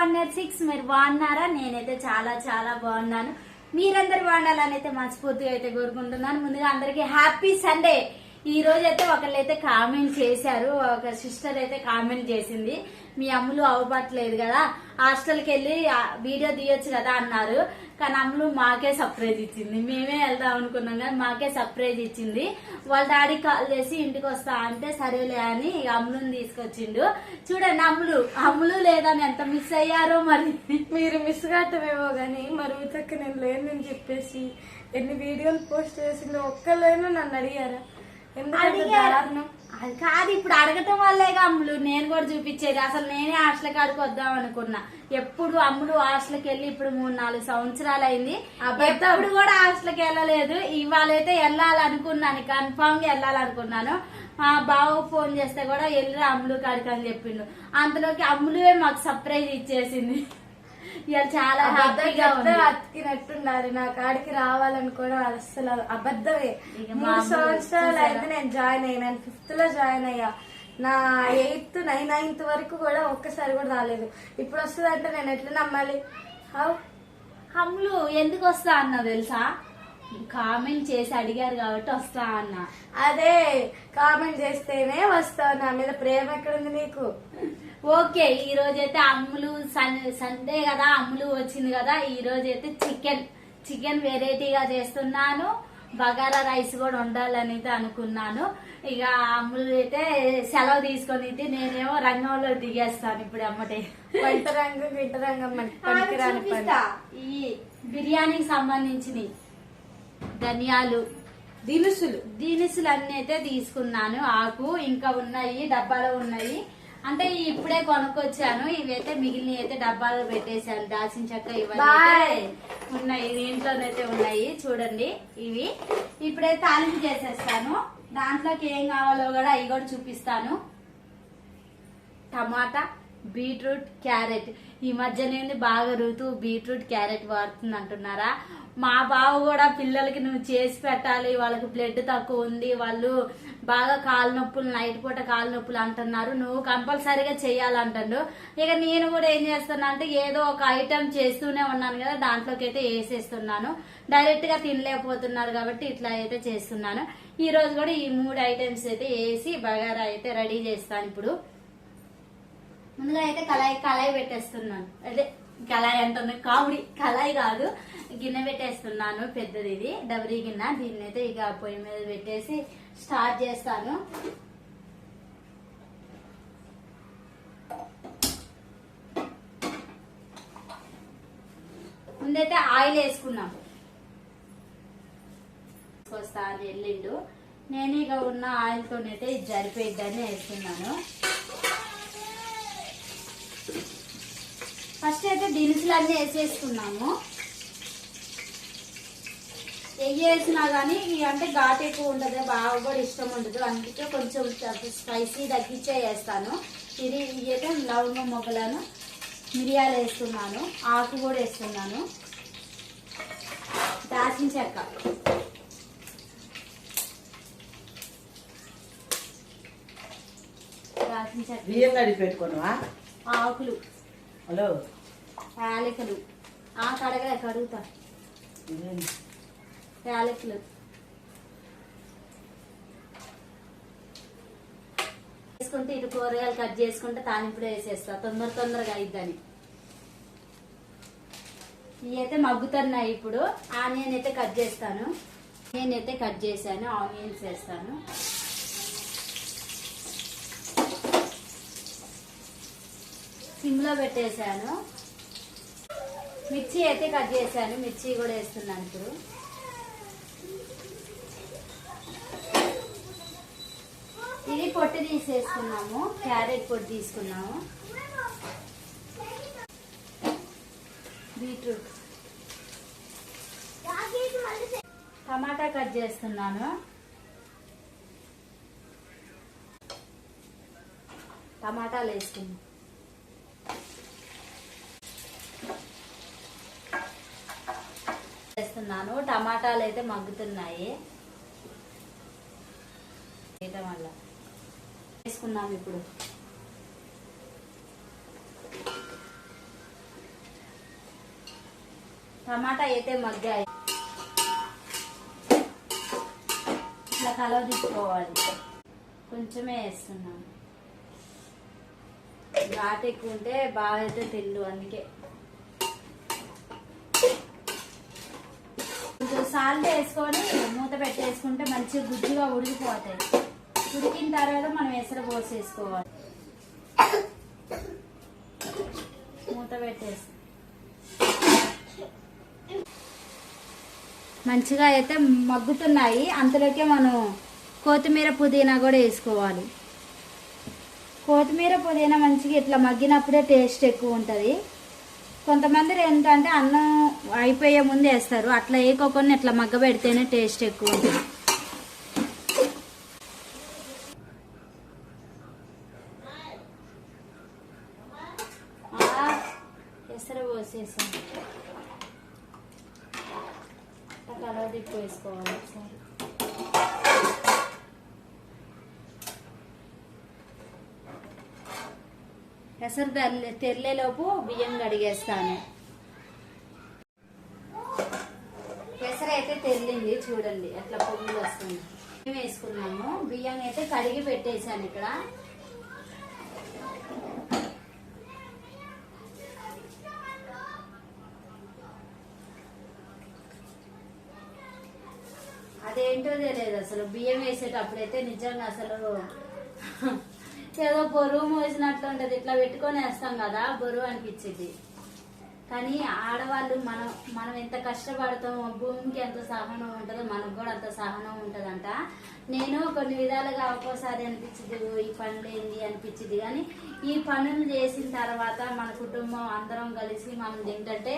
106 మీరు బాగున్నారా? నేనైతే చాలా చాలా బాగున్నాను. మీరందరు బాగుండాలని అయితే మనస్ఫూర్తిగా అయితే కోరుకుంటున్నాను. ముందుగా అందరికి హ్యాపీ సండే. ఈ రోజు అయితే ఒకళ్ళైతే కామెంట్ చేశారు, ఒక సిస్టర్ అయితే కామెంట్ చేసింది, మీ అమ్ములు అవ్వట్లేదు కదా, హాస్టల్కి వెళ్ళి వీడియో తీయొచ్చు కదా అన్నారు. కానీ అమ్ములు మాకే సర్ప్రైజ్ ఇచ్చింది. మేమే వెళ్దాం అనుకున్నాం కానీ మాకే సర్ప్రైజ్ ఇచ్చింది. వాళ్ళ డాడీ కాల్ చేసి ఇంటికి వస్తా అంటే సరేలే అని అమ్ములుని తీసుకొచ్చిండు. చూడండి అమ్ములు లేదని ఎంత మిస్ అయ్యారో. మరి మీరు మిస్ కావటమేమో గానీ మరి ఉతక్క నేను లేనని చెప్పేసి ఎన్ని వీడియోలు పోస్ట్ చేసిందో ఒక్కలేనో నన్ను అడిగారా? అది కాదు, ఇప్పుడు అడగటం వల్లేగా అమ్ములు నేను కూడా చూపించేది. అసలు నేనే హాస్టల్ కాడికి వద్దాం అనుకున్నా. ఎప్పుడు అమ్ములు హాస్టల్కి వెళ్ళి ఇప్పుడు 3-4 సంవత్సరాలు అయింది. ఎప్పుడు కూడా హాస్టల్కి వెళ్ళలేదు. ఇవాళైతే వెళ్ళాలనుకున్నాను, కన్ఫామ్ గా వెళ్ళాలనుకున్నాను. మా బావ ఫోన్ చేస్తే కూడా వెళ్ళి అమ్ములు కాడికి అని చెప్పిండు. అంతలోకి అమ్ములువే మాకు సర్ప్రైజ్ ఇచ్చేసింది. ఇవాళ చాలా హ్యాపీగా అతికినట్టున్నారు. నా కాడికి రావాలని కూడా అసలు అబద్ధమే. 3 సంవత్సరాలు అయితే నేను జాయిన్ అయ్యాను. 5th లో జాయిన్ అయ్యా. నా 8th 9th వరకు కూడా ఒక్కసారి కూడా రాలేదు. ఇప్పుడు వస్తుంది అంటే నేను ఎట్లా నమ్మాలి? అమ్ములు ఎందుకు వస్తా అన్నా తెలుసా? కామెంట్ చేసి అడిగారు కాబట్టి వస్తా అన్నా. అదే కామెంట్ చేస్తేనే వస్తావు. నా మీద ప్రేమ ఎక్కడుంది నీకు? ఓకే, ఈ రోజైతే అమ్ములు సండే కదా, అమ్ములు వచ్చింది కదా, ఈ రోజైతే చికెన్ వెరైటీగా చేస్తున్నాను. బగారా రైస్ కూడా ఉండాలని అయితే అనుకున్నాను. ఇక అమ్ములు అయితే సెలవు తీసుకొని నేనేమో రంగంలో దిగేస్తాను ఇప్పుడు అమ్మటే. వంట రంగం ఈ బిర్యానీకి సంబంధించిన ధనియాలు దినుసులు అన్ని అయితే తీసుకున్నాను. ఆకు ఇంకా ఉన్నాయి, డబ్బాలో ఉన్నాయి. అంటే ఇప్పుడే కొనుక్కొచ్చాను. ఇవైతే మిగిలిన అయితే డబ్బాలో పెట్టేశాను. దాల్చిన చెక్క ఇవన్నీ ఉన్నాయి, దీంట్లోనైతే ఉన్నాయి. చూడండి, ఇవి ఇప్పుడైతే తాలింపు చేసేస్తాను. దాంట్లోకి ఏం కావాలో కూడా అవి కూడా చూపిస్తాను. టమాటా, బీట్రూట్, క్యారెట్. ఈ మధ్యనే బాగా రుతు బీట్రూట్ క్యారెట్ వాడుతుంది అంటున్నారా? మా బావ కూడా పిల్లలకి నువ్వు చేసి పెట్టాలి, వాళ్ళకి బ్లడ్ తక్కువ ఉంది, వాళ్ళు బాగా కాలు నొప్పులు, నైట్ పూట కాలు నొప్పులు అంటున్నారు, నువ్వు కంపల్సరీగా చెయ్యాలంటాడు. ఇక నేను కూడా ఏం చేస్తున్నా అంటే ఏదో ఒక ఐటెం చేస్తూనే ఉన్నాను కదా, దాంట్లోకి అయితే వేసేస్తున్నాను. డైరెక్ట్ గా తినలేకపోతున్నారు కాబట్టి ఇట్లా అయితే చేస్తున్నాను. ఈ రోజు కూడా ఈ 3 ఐటమ్స్ అయితే వేసి బగారా అయితే రెడీ చేస్తాను. ఇప్పుడు ముందుగా అయితే కళాయి పెట్టేస్తున్నాను. అదే కళాయి అంటున్నా, కామెడీ, కళాయి కాదు, గిన్నె పెట్టేస్తున్నాను. పెద్దది, ఇది డబరీ గిన్నె. దీన్ని అయితే ఇక పొయ్యి మీద పెట్టేసి స్టార్ట్ చేస్తాను. ముందైతే ఆయిల్ వేసుకున్నాం. వస్తాను ఎల్లిండు. నేను ఇక ఉన్న ఆయిల్ తోనైతే ఇది జరిపోయిద్దని వేస్తున్నాను. ఫస్ట్ అయితే దినుసులు అన్నీ వేసేసుకున్నాము. వేసినా కానీ అంటే ఘాటు ఎక్కువ ఉంటుంది, బాగా కూడా ఇష్టం ఉండదు, అందుకే కొంచెం స్పైసీ తగ్గించే వేస్తాను. ఇది అయితే లవంగం మొగ్గలను, మిరియాలు వేస్తున్నాను, ఆకు కూడా వేస్తున్నాను, దాల్చిన చెక్క, ఆకులు, యాలకులు, కడుగుతా, యాలకులు వేసుకుంటే ఇటు కూరగాయలు కట్ చేసుకుంటే తాలింపులో వేసేస్తా, తొందరగా అయిద్దని. ఇవి అయితే మగ్గుతున్నాయి. ఇప్పుడు ఆనియన్ అయితే కట్ చేస్తాను. నేనైతే కట్ చేశాను, ఆనియన్స్ వేస్తాను. సిమ్లో పెట్టేశాను. మిర్చి అయితే కట్ చేశాను, మిర్చి కూడా వేస్తున్నాను. ఇప్పుడు ఇది పొట్టు తీసేసుకున్నాము, క్యారెట్ పొట్టు తీసుకున్నాము, బీట్రూట్, టమాటా కట్ చేస్తున్నాను, టమాటాలు వేసుకున్నాను. టమాటాలు అయితే మగ్గుతున్నాయి. వల్ల వేసుకున్నాము. ఇప్పుడు టమాటా అయితే మగ్గాయి. ఇట్లా కలవ తీసుకోవాలి. కొంచెమే వేస్తున్నాం. ఘాటు ఎక్కువ ఉంటే బాగా అయితే తెల్లు, అందుకే కొంచెం సాల్ట్ వేసుకొని మూత పెట్టేసుకుంటే మంచిగా గుజ్జుగా ఉడికిపోతాయి. ఉడికిన తర్వాత మనం ఎసరు పోసేసుకోవాలి. మూత పెట్టేసి మంచిగా అయితే మగ్గుతున్నాయి. అంతలోకే మనం కొత్తిమీర పుదీనా కూడా వేసుకోవాలి. కొత్తిమీర పుదీనా మంచిగా ఇట్లా మగ్గినప్పుడే టేస్ట్ ఎక్కువ ఉంటుంది. కొంతమంది ఏంటంటే అన్నం అయిపోయే ముందు వేస్తారు, అట్లా వేయకోకుండా ఇట్లా మగ్గ పెడితేనే టేస్ట్ ఎక్కువ ఉంటుంది. ఎసరు పోసేసాం, కలర్ తిప్పి వేసుకోవాలి ఒకసారి. ఎసరు తెరలేలోపు బియ్యం కడిగేస్తాను. పెసర అయితే తెల్లింది చూడండి, అట్లా పొంగులు వస్తుంది. బియ్యం వేసుకున్నాము. బియ్యం అయితే కడిగి పెట్టేశాను ఇక్కడ. అదేంటో తెలియదు అసలు, బియ్యం వేసేటప్పుడైతే నిజంగా అసలు ఏదో బరువు మోసినట్లు ఉంటది. ఇట్లా పెట్టుకొని వేస్తాం కదా, బరువు అనిపించింది. కానీ ఆడవాళ్ళు మనం ఎంత కష్టపడతామో, భూమికి ఎంత సహనం ఉంటుందో మనకు కూడా అంత సహనం ఉంటదంట. నేను కొన్ని విధాలుగా ఒక్కోసారి అనిపించింది ఈ పనులు ఏంది అనిపించింది, కానీ ఈ పనులు చేసిన తర్వాత మన కుటుంబం అందరం కలిసి మనం ఏంటంటే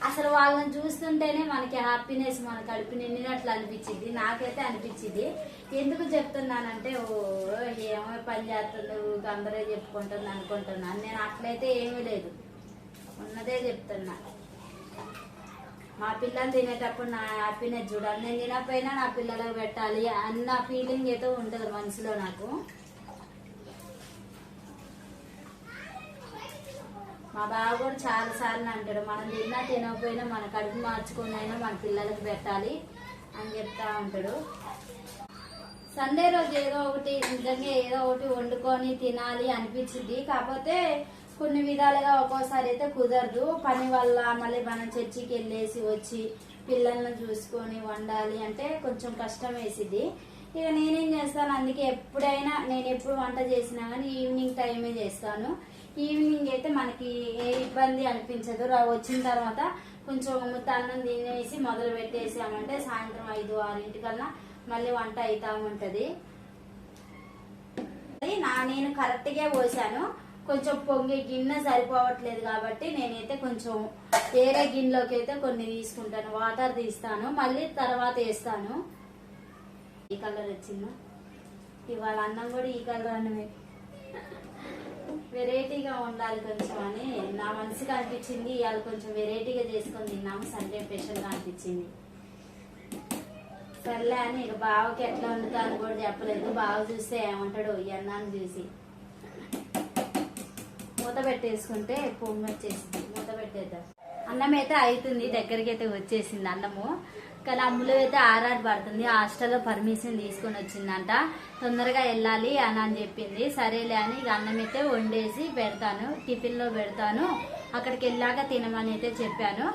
అసలు వాళ్ళని చూస్తుంటేనే మనకి హ్యాపీనెస్, మన కడుపు నిండినట్లు అనిపించింది. నాకైతే అనిపించింది. ఎందుకు చెప్తున్నానంటే ఏమో పని చేస్తుంది అందరే చెప్పుకుంటుంది అనుకుంటున్నాను. నేను అట్లయితే ఏమీ లేదు, ఉన్నదే చెప్తున్నా. మా పిల్లలు తినేటప్పుడు నా హ్యాపీనెస్ చూడాలి. నేను తినకపోయినా నా పిల్లలకు పెట్టాలి అన్న ఫీలింగ్ అయితే ఉంటుంది మనసులో నాకు. మా బావ కూడా చాలా సార్లు అంటాడు, మనం తిన్నా తినకపోయినా మన కడుపు మార్చుకొని అయినా మన పిల్లలకు పెట్టాలి అని చెప్తా ఉంటాడు. సండే రోజు ఏదో ఒకటి నిజంగా ఏదో ఒకటి వండుకొని తినాలి అనిపించింది. కాకపోతే కొన్ని విధాలుగా ఒక్కోసారి అయితే కుదరదు. పని వల్ల మళ్ళీ మనం చర్చికి వెళ్ళేసి వచ్చి పిల్లల్ని చూసుకొని వండాలి అంటే కొంచెం కష్టం వేసిద్ది. ఇక నేనేం చేస్తాను, అందుకే ఎప్పుడైనా నేను ఎప్పుడు వంట చేసినా కానీ ఈవినింగ్ టైమే చేస్తాను. ఈవినింగ్ అయితే మనకి ఏ ఇబ్బంది అనిపించదు. వచ్చిన తర్వాత కొంచెం ముద్ద అన్నం తినేసి మొదలు పెట్టేసామంటే సాయంత్రం 5-6 మళ్ళీ వంట అవుతా ఉంటది. నేను కరెక్ట్గా పోసాను. కొంచెం పొంగి గిన్నె సరిపోవట్లేదు కాబట్టి నేనైతే కొంచెం వేరే గిన్నెలోకి అయితే కొన్ని తీసుకుంటాను. వాటర్ తీస్తాను, మళ్ళీ తర్వాత వేస్తాను. ఈ కలర్ వచ్చిందా, ఇవాళ అన్నం కూడా ఈ కలర్ అన్నమే. వెరైటీగా ఉండాలి కొంచెం అని నా మనసుకి అనిపించింది. ఇవాళ కొంచెం వెరైటీగా చేసుకొని తిన్నాము. సండే స్పెషల్గా అనిపించింది. సర్లే అని ఇక బావకి ఎట్లా వండుతాను కూడా చెప్పలేదు. బావ చూస్తే ఏమంటాడు ఈ అన్నాన్ని చూసి. మూత పెట్టేసుకుంటే పొంగు వచ్చేసింది. మూత పెట్టేద్దాం. అన్నం అయితే అవుతుంది, దగ్గరికి అయితే వచ్చేసింది అన్నము. కానీ అమ్ములు అయితే ఆరాట పడుతుంది. హాస్టల్లో పర్మిషన్ తీసుకొని వచ్చిందంట, తొందరగా వెళ్ళాలి అని చెప్పింది. సరేలే అని ఇక అన్నం అయితే వండేసి పెడతాను, టిఫిన్లో పెడతాను. అక్కడికి వెళ్ళాక తినమని అయితే చెప్పాను.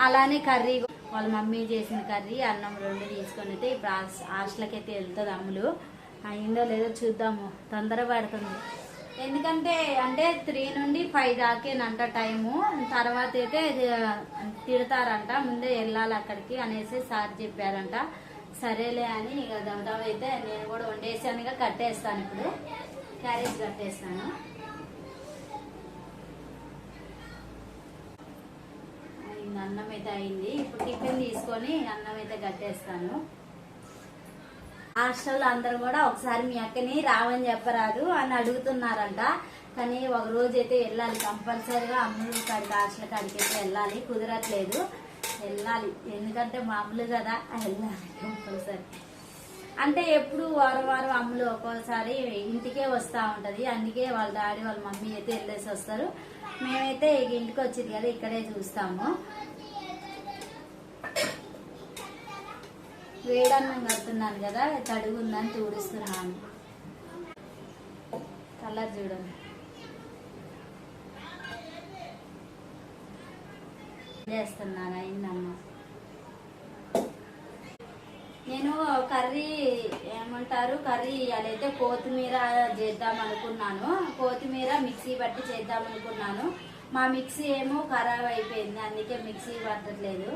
అలానే కర్రీ వాళ్ళ మమ్మీ చేసిన కర్రీ అన్నం 2 తీసుకొని అయితే ఇప్పుడు హాస్టల్కి అయితే వెళ్తుంది అమ్ములు. అయిందో లేదో చూద్దాము, తొందర పడుతుంది. ఎందుకంటే 3 నుండి 5 దాకేనంట టైము. తర్వాత అయితే తిడతారంట, ముందే వెళ్ళాలి అక్కడికి అనేసి సార్ చెప్పారంట. సరేలే అని ఇక దమ్దమ్ అయితే నేను కూడా వండేసాను, ఇక కట్టేస్తాను. ఇప్పుడు క్యారేజ్ కట్టేస్తాను. అన్నం అయితే అయింది. ఇప్పుడు టిఫిన్ తీసుకొని అన్నం అయితే కట్టేస్తాను. హాస్టల్ అందరూ కూడా ఒకసారి మీ అక్కని రావని చెప్పరాదు అని అడుగుతున్నారంట. కానీ ఒక రోజు అయితే వెళ్ళాలి కంపల్సరీగా. అమ్ములు కాడికి హాస్టల్ కాడికి అయితే వెళ్ళాలి, కుదరట్లేదు, వెళ్ళాలి. ఎందుకంటే మామూలు కదా, వెళ్ళాలి కంపల్సరీ. అంటే ఎప్పుడు వారం అమ్ములు ఒక్కోసారి ఇంటికే వస్తూ ఉంటది. అందుకే వాళ్ళ డాడీ వాళ్ళ మమ్మీ అయితే వెళ్ళేసి వస్తారు. మేమైతే ఇంటికి వచ్చింది కదా ఇక్కడే చూస్తాము. వేడన్నం కడుతున్నాను కదా, తడుగుందని తుడుస్తున్నాను. కలర్ చూడండి. చేస్తున్నాను అయిందమ్మా. నేను కర్రీ ఏమంటారు, కర్రీ అదైతే కొత్తిమీర చేద్దాం అనుకున్నాను. కొత్తిమీర మిక్సీ బట్టి చేద్దాం అనుకున్నాను. మా మిక్సీ ఏమో ఖరాబ్ అయిపోయింది, అందుకే మిక్సీ పట్టట్లేదు.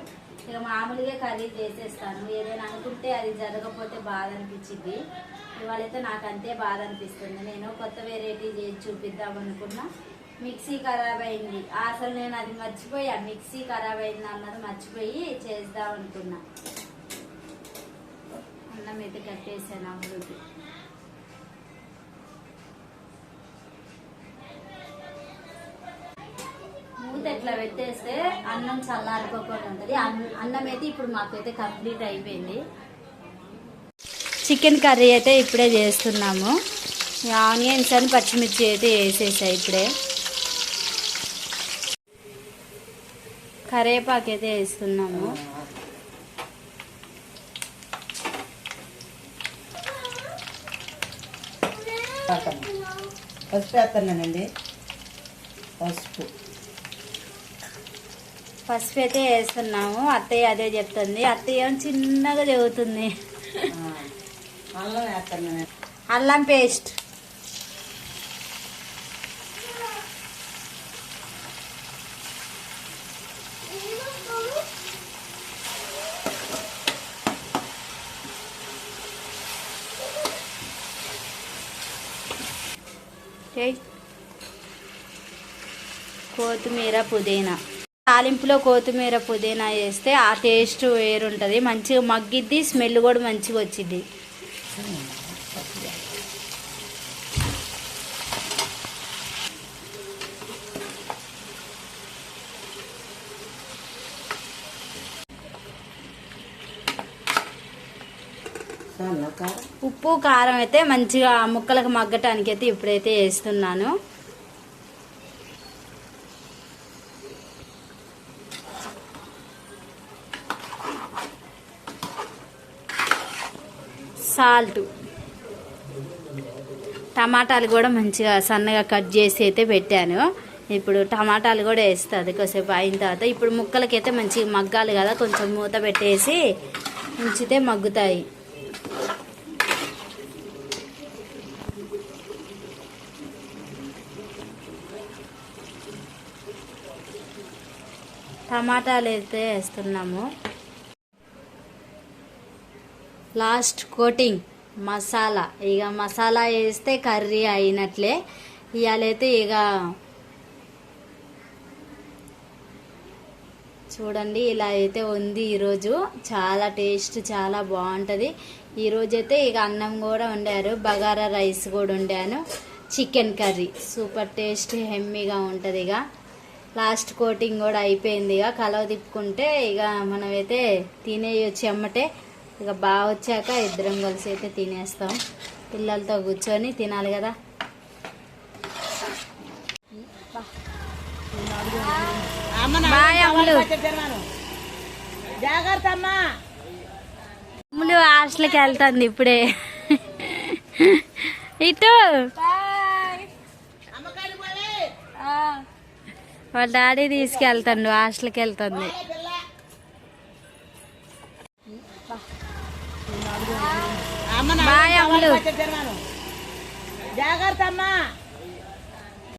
ఇక మామూలుగా కర్రీ చేసేస్తాను. ఏదైనా అనుకుంటే అది జరగకపోతే బాధ అనిపించింది. ఇవాళైతే నాకు అంతే బాధ అనిపిస్తుంది. నేను కొత్త వెరైటీ చేసి చూపిద్దాం అనుకున్నా, మిక్సీ ఖరాబ్ అయింది. అసలు నేను అది మర్చిపోయా, మిక్సీ ఖరాబ్ అయింది అన్నది మర్చిపోయి చేద్దాం అనుకున్నా. అన్నం అయితే కట్టేసాను అమ్మకి. మూత ఎట్లా పెట్టేస్తే అన్నం చల్లారిపోకుండా ఉంటుంది. అన్నం అయితే ఇప్పుడు మాకైతే కంప్లీట్ అయిపోయింది. చికెన్ కర్రీ అయితే ఇప్పుడే చేస్తున్నాము. ఆనియన్స్ అని పచ్చిమిర్చి అయితే వేసేసాయి ఇప్పుడే. కరివేపాకు అయితే వేస్తున్నాము. పసుపు వేస్తున్నానండి. పసుపు అయితే వేస్తున్నాము. అత్తయ్య అదే చెప్తుంది. అత్తయ్య ఏమో చిన్నగా చెబుతుంది. అల్లం వేస్తున్నాను. అల్లం పేస్ట్, కొత్తిమీర పుదీనా. తాలింపులో కొత్తిమీర పుదీనా వేస్తే ఆ టేస్ట్ వేరుంటుంది, మంచిగా మగ్గిద్ది, స్మెల్ కూడా మంచిగా వచ్చింది. ఉప్పు కారం అయితే మంచిగా ముక్కలకు మగ్గటానికి అయితే ఇప్పుడైతే వేస్తున్నాను. సాల్ట్, టమాటాలు కూడా మంచిగా సన్నగా కట్ చేసి అయితే పెట్టాను. ఇప్పుడు టమాటాలు కూడా వేస్తుంది కొద్దిసేపు అయిన తర్వాత. ఇప్పుడు ముక్కలకైతే మంచిగా మగ్గాలి కదా, కొంచెం మూత పెట్టేసి ఉంచితే మగ్గుతాయి. టమాటాలు అయితే వేస్తున్నాము. Last coating masala. ఇక మసాలా వేస్తే కర్రీ అయినట్లే. ఇవాళైతే ఇక చూడండి ఇలా అయితే ఉంది ఈరోజు. చాలా టేస్ట్ చాలా బాగుంటుంది. ఈరోజైతే ఇక అన్నం కూడా వండారు, బగారా రైస్ కూడా వండాను, చికెన్ కర్రీ సూపర్ టేస్ట్ హెమ్మీగా ఉంటుంది. ఇక లాస్ట్ కోటింగ్ కూడా అయిపోయింది. ఇక కలవ తిప్పుకుంటే ఇక మనమైతే తినేయొచ్చు ఎమ్మటే. ఇక బాగా వచ్చాక ఇద్దరం కలిసి అయితే తినేస్తాం. పిల్లలతో కూర్చొని తినాలి కదా. బాయ్ అమ్ములు. జాగ్రత్త అమ్మా. అమ్ములు హాస్టల్కి వెళ్తుంది ఇప్పుడే. ఇటు వాళ్ళ డాడీ తీసుకెళ్తాడు, హాస్టల్కి వెళ్తుంది. బాయ్ అమ్ములు. జాగ్రత్త అమ్మా.